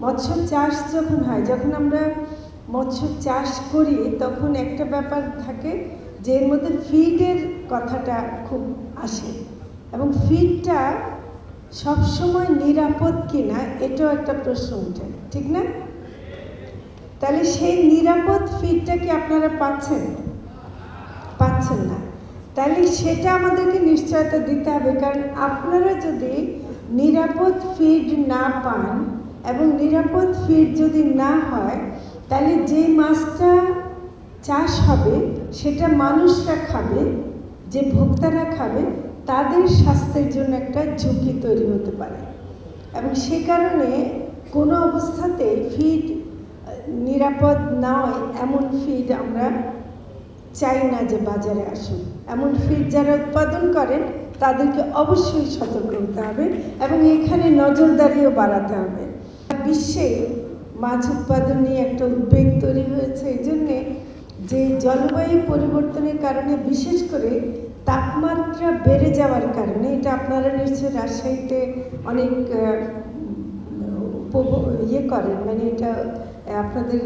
মৎস্য চাষ যখন হয়, যখন আমরা মৎস্য চাষ করি তখন একটা ব্যাপার থাকে যে এর মধ্যে ফিডের কথাটা খুব আসে, এবং ফিডটা সবসময় নিরাপদ কিনা এটাও একটা প্রশ্ন ওঠে, ঠিক না? তাহলে সেই নিরাপদ ফিডটা কি আপনারা পাচ্ছেন? পাচ্ছেন না। তাহলে সেটা আমাদেরকে নিশ্চয়তা দিতে হবে, কারণ আপনারা যদি নিরাপদ ফিড না পান এবং নিরাপদ ফিড যদি না হয়, তাহলে যে মাছটা চাষ হবে সেটা মানুষরা খাবে, যে ভোক্তারা খাবে, তাদের স্বাস্থ্যের জন্য একটা ঝুঁকি তৈরি হতে পারে। এবং সে কারণে কোনো অবস্থাতে ফিড নিরাপদ নয় এমন ফিড আমরা চাই না যে বাজারে আসুন। এমন ফিড যারা উৎপাদন করেন তাদেরকে অবশ্যই সতর্ক হতে হবে এবং এখানে নজরদারিও বাড়াতে হবে। বিশ্বে মাছ উৎপাদন নিয়ে একটা উদ্বেগ তৈরি হয়েছে এই জন্যে যে জলবায়ু পরিবর্তনের কারণে, বিশেষ করে তাপমাত্রা বেড়ে যাওয়ার কারণে, এটা আপনারা নিশ্চয়ই রাজশাহীতে অনেক করেন, মানে এটা আপনাদের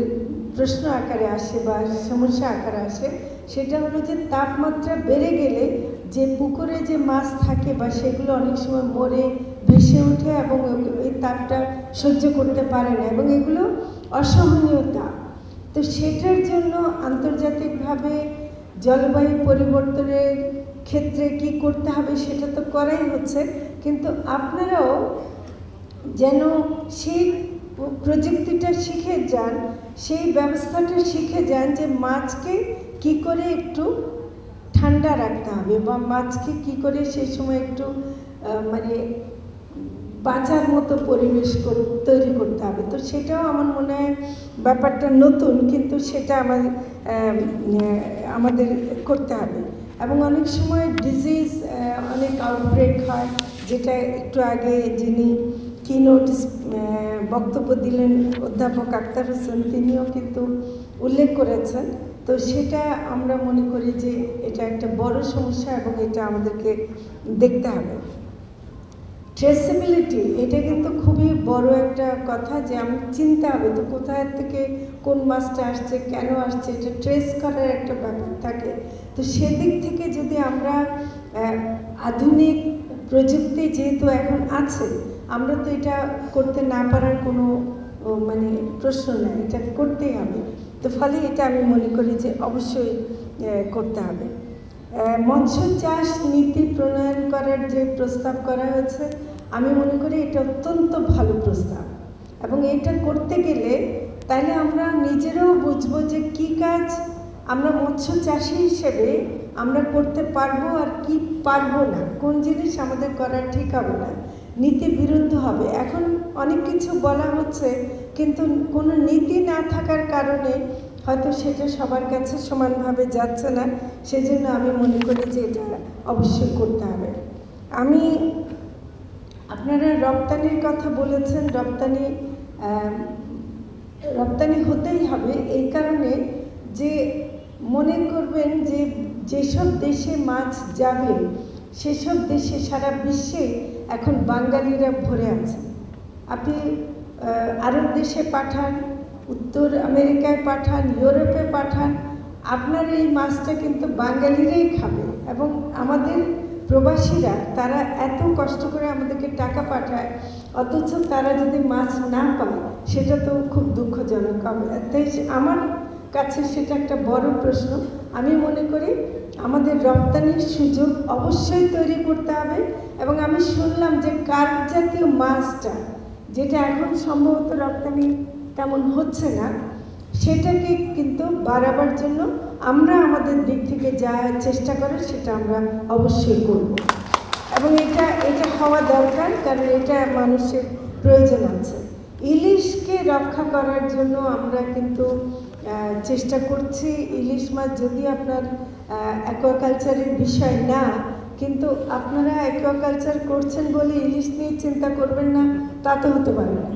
প্রশ্ন আকারে আসে বা সমস্যা আকারে আসে, সেটা হলো যে তাপমাত্রা বেড়ে গেলে যে পুকুরে যে মাছ থাকে বা সেগুলো অনেক সময় মরে ভেসে ওঠে এবং এই তাপটা সহ্য করতে পারে না এবং এগুলো অসহনীয় তাপ। তো সেটার জন্য আন্তর্জাতিকভাবে জলবায়ু পরিবর্তনের ক্ষেত্রে কি করতে হবে সেটা তো করাই হচ্ছে, কিন্তু আপনারাও যেন সেই প্রযুক্তিটা শিখে যান, সেই ব্যবস্থাটা শিখে যান যে মাছকে কি করে একটু ঠান্ডা রাখতে হবে বা মাছকে কি করে সেই সময় একটু মানে বাঁচার মতো পরিবেশ তৈরি করতে হবে। তো সেটাও আমার মনে হয় ব্যাপারটা নতুন, কিন্তু সেটা আমাদের করতে হবে। এবং অনেক সময় ডিজিজ, অনেক আউটব্রেক হয়, যেটা একটু আগে যিনি কিনোট বক্তব্য দিলেন অধ্যাপক আক্তার হোসেন, তিনিও কিন্তু উল্লেখ করেছেন। তো সেটা আমরা মনে করি যে এটা একটা বড় সমস্যা এবং এটা আমাদেরকে দেখতে হবে। ট্রেসেবিলিটি, এটা কিন্তু খুবই বড় একটা কথা, যে আমি চিনতে হবে তো কোথায় থেকে কোন মাছটা আসছে, কেন আসছে, এটা ট্রেস করার একটা ব্যাপার থাকে। তো সেদিক থেকে যদি আমরা আধুনিক প্রযুক্তি যেহেতু এখন আছে, আমরা তো এটা করতে না পারার কোনো মানে প্রশ্ন নেই, এটা করতেই হবে। তো ফলে এটা আমি মনে করি যে অবশ্যই করতে হবে। মৎস্য চাষ নীতি প্রণয়ন করার যে প্রস্তাব করা হয়েছে, আমি মনে করি এটা অত্যন্ত ভালো প্রস্তাব, এবং এটা করতে গেলে তাহলে আমরা নিজেরাও বুঝবো যে কি কাজ আমরা মৎস্য চাষি হিসেবে আমরা করতে পারবো আর কি পারবো না, কোন জিনিস আমাদের করা ঠিক হবে না, নীতি বিরুদ্ধ হবে। এখন অনেক কিছু বলা হচ্ছে, কিন্তু কোনো নীতি না থাকার কারণে হয়তো সেটা সবার কাছে সমানভাবে যাচ্ছে না। সেজন্য আমি মনে করি যে এটা অবশ্যই করতে হবে। আপনারা রপ্তানির কথা বলেছেন, রপ্তানি হতেই হবে এই কারণে যে মনে করবেন যে যেসব দেশে মাছ যাবে সেসব দেশে, সারা বিশ্বে এখন বাঙালিরা ভরে আছে। আপনি আরব দেশে পাঠান, উত্তর আমেরিকায় পাঠান, ইউরোপে পাঠান, আপনার এই মাছটা কিন্তু বাঙালিরাই খাবে। এবং আমাদের প্রবাসীরা তারা এত কষ্ট করে আমাদেরকে টাকা পাঠায়, অথচ তারা যদি মাছ না পায় সেটা তো খুব দুঃখজনক হবে। তাই আমার কাছে সেটা একটা বড় প্রশ্ন। আমি মনে করি আমাদের রপ্তানির সুযোগ অবশ্যই তৈরি করতে হবে। এবং আমি শুনলাম যে কার্প জাতীয় মাছটা, যেটা এখন সম্ভবত রপ্তানি তেমন হচ্ছে না, সেটাকে কিন্তু বাড়াবার জন্য আমরা আমাদের দিক থেকে যা চেষ্টা করে সেটা আমরা অবশ্যই করব। এবং এটা হওয়া দরকার, কারণ এটা মানুষের প্রয়োজন আছে। ইলিশকে রক্ষা করার জন্য আমরা কিন্তু চেষ্টা করছি। ইলিশ মাছ যদি আপনার অ্যাকোয়াকালচারের বিষয় না, কিন্তু আপনারা অ্যাকোয়াকালচার করছেন বলে ইলিশ নিয়ে চিন্তা করবেন না, তা তো হতে পারে না।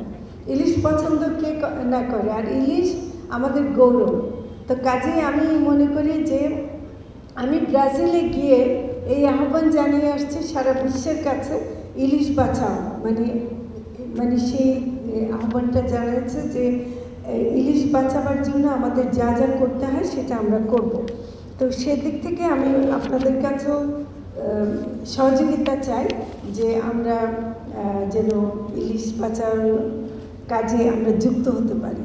ইলিশ পছন্দ কে না করে, আর ইলিশ আমাদের গৌরব। তো কাজেই আমি মনে করি যে আমি ব্রাজিলে গিয়ে এই আহ্বান জানিয়ে আসছি সারা বিশ্বের কাছে, ইলিশ বাঁচাও, মানে সেই আহ্বানটা জানিয়েছে যে ইলিশ বাঁচাবার জন্য আমাদের যা যা করতে হয় সেটা আমরা করব। তো সেদিক থেকে আমি আপনাদের কাছেও সহযোগিতা চাই যে আমরা যেন ইলিশ বাঁচানোর কাজে আমরা যুক্ত হতে পারি।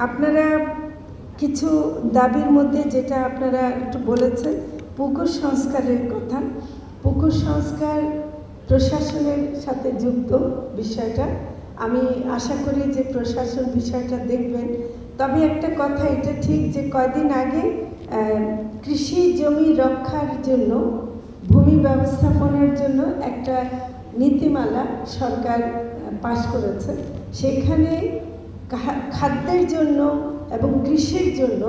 আপনারা কিছু দাবির মধ্যে যেটা আপনারা একটু বলেছেন, পুকুর সংস্কারের কথা। পুকুর সংস্কার প্রশাসনের সাথে যুক্ত বিষয়টা, আমি আশা করি যে প্রশাসন বিষয়টা দেখবেন। তবে একটা কথা এটা ঠিক যে কয়দিন আগে কৃষি জমি রক্ষার জন্য, ভূমি ব্যবস্থাপনার জন্য একটা নীতিমালা সরকার পাশ করেছে। সেখানে খাদ্যের জন্য এবং কৃষির জন্য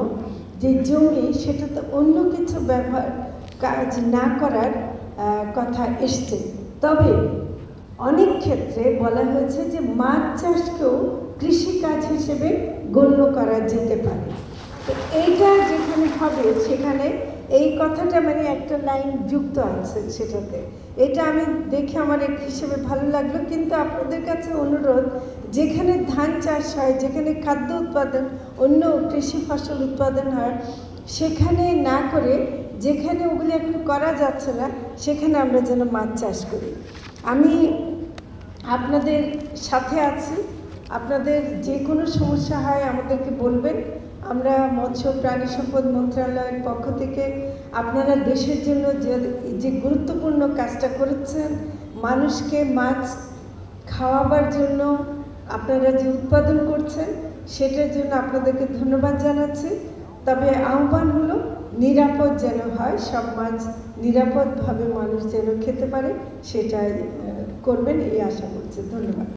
যে জমি, সেটাতে অন্য কিছু ব্যবহার কাজ না করার কথা এসছে। তবে অনেক ক্ষেত্রে বলা হয়েছে যে মাছ চাষকেও কৃষিকাজ হিসেবে গণ্য করা যেতে পারে। তো এইটা যেখানে হবে সেখানে এই কথাটা মানে একটা লাইন যুক্ত আছে সেটাতে। এটা আমি দেখে আমার এক হিসেবে ভালো লাগলো। কিন্তু আপনাদের কাছে অনুরোধ, যেখানে ধান চাষ হয়, যেখানে খাদ্য উৎপাদন, অন্য কৃষি ফসল উৎপাদন হয়, সেখানে না করে যেখানে ওগুলি এখন করা যাচ্ছে না সেখানে আমরা যেন মাছ চাষ করি। আমি আপনাদের সাথে আছি। আপনাদের যে কোনো সমস্যা হয় আমাদেরকে বলবেন। আমরা মৎস্য প্রাণী সম্পদ মন্ত্রণালয়ের পক্ষ থেকে আপনারা দেশের জন্য যে গুরুত্বপূর্ণ কাজটা করেছেন, মানুষকে মাছ খাওয়াবার জন্য আপনারা যে উৎপাদন করছেন, সেটার জন্য আপনাদেরকে ধন্যবাদ জানাচ্ছি। তবে আহ্বান হলো নিরাপদ যেন হয়, সব মাছ নিরাপদভাবে মানুষ যেন খেতে পারে, সেটাই করবেন এই আশা করছি। ধন্যবাদ।